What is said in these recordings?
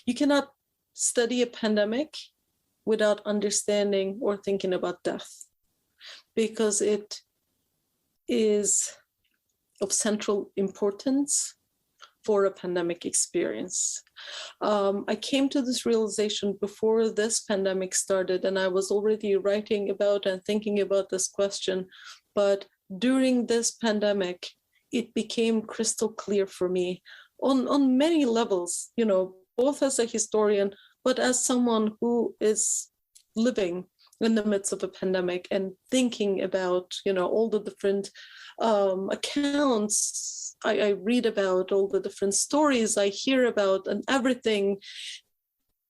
You cannot study a pandemic without understanding or thinking about death, because it is of central importance for a pandemic experience. I came to this realization before this pandemic started, and I was already writing about and thinking about this question. But during this pandemic, it became crystal clear for me on many levels, both as a historian, but as someone who is living in the midst of a pandemic and thinking about, all the different accounts I read about, all the different stories I hear about, and everything,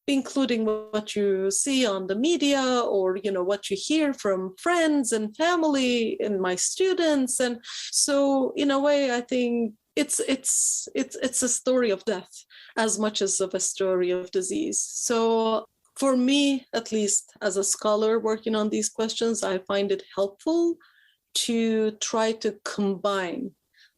including what you see on the media or, what you hear from friends and family and my students. And so in a way, I think it's a story of death as much as of a story of disease. So for me, at least as a scholar working on these questions, I find it helpful to try to combine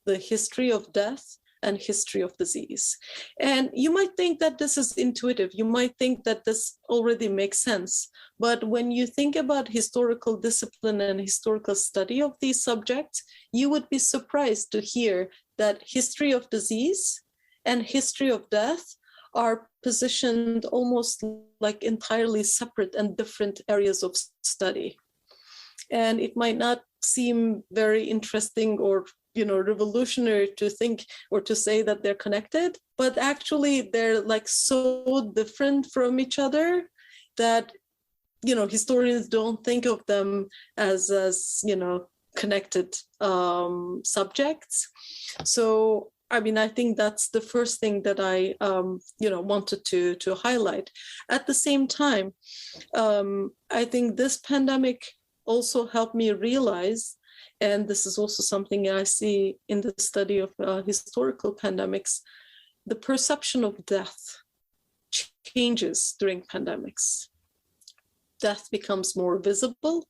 the history of death and history of disease. And you might think that this is intuitive. You might think that this already makes sense. But when you think about historical discipline and historical study of these subjects, you would be surprised to hear that history of disease and history of death are positioned almost like entirely separate and different areas of study. And it might not seem very interesting or revolutionary to think or to say that they're connected, but actually they're like so different from each other that historians don't think of them as connected subjects. So I think that's the first thing that I wanted to highlight. At the same time, I think this pandemic also helped me realize, and this is also something I see in the study of historical pandemics, the perception of death changes during pandemics. Death becomes more visible.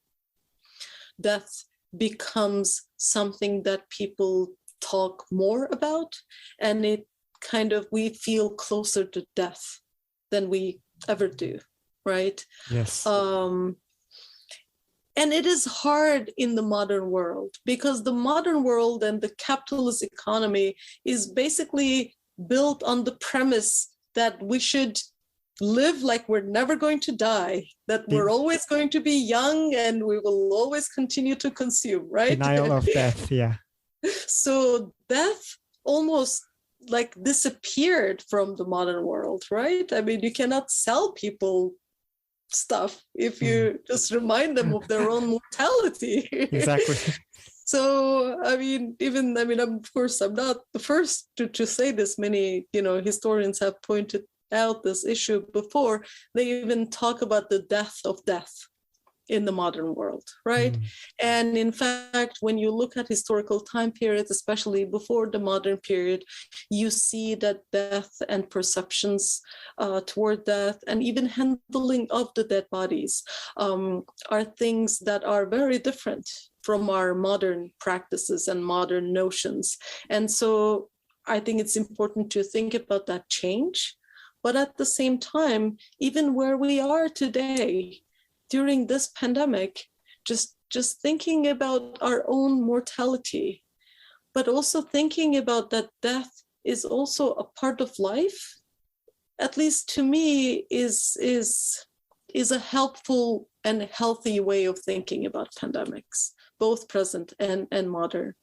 Death becomes something that people talk more about, and we feel closer to death than we ever do, right? Yes. And it is hard in the modern world, because the modern world and the capitalist economy is basically built on the premise that we should live like we're never going to die, that we're always going to be young and we will always continue to consume, right? Denial of death, yeah. So death almost like disappeared from the modern world, right? I mean, you cannot sell people stuff if you just remind them of their own mortality. Exactly. So, of course, I'm not the first to say this. Many, historians have pointed out this issue before. They even talk about the death of death in the modern world, right? And in fact, when you look at historical time periods, especially before the modern period, you see that death and perceptions toward death and even handling of the dead bodies are things that are very different from our modern practices and modern notions. And so I think it's important to think about that change. But at the same time, even where we are today, during this pandemic, just thinking about our own mortality, but also thinking about that death is also a part of life, at least to me, is a helpful and healthy way of thinking about pandemics, both present and modern.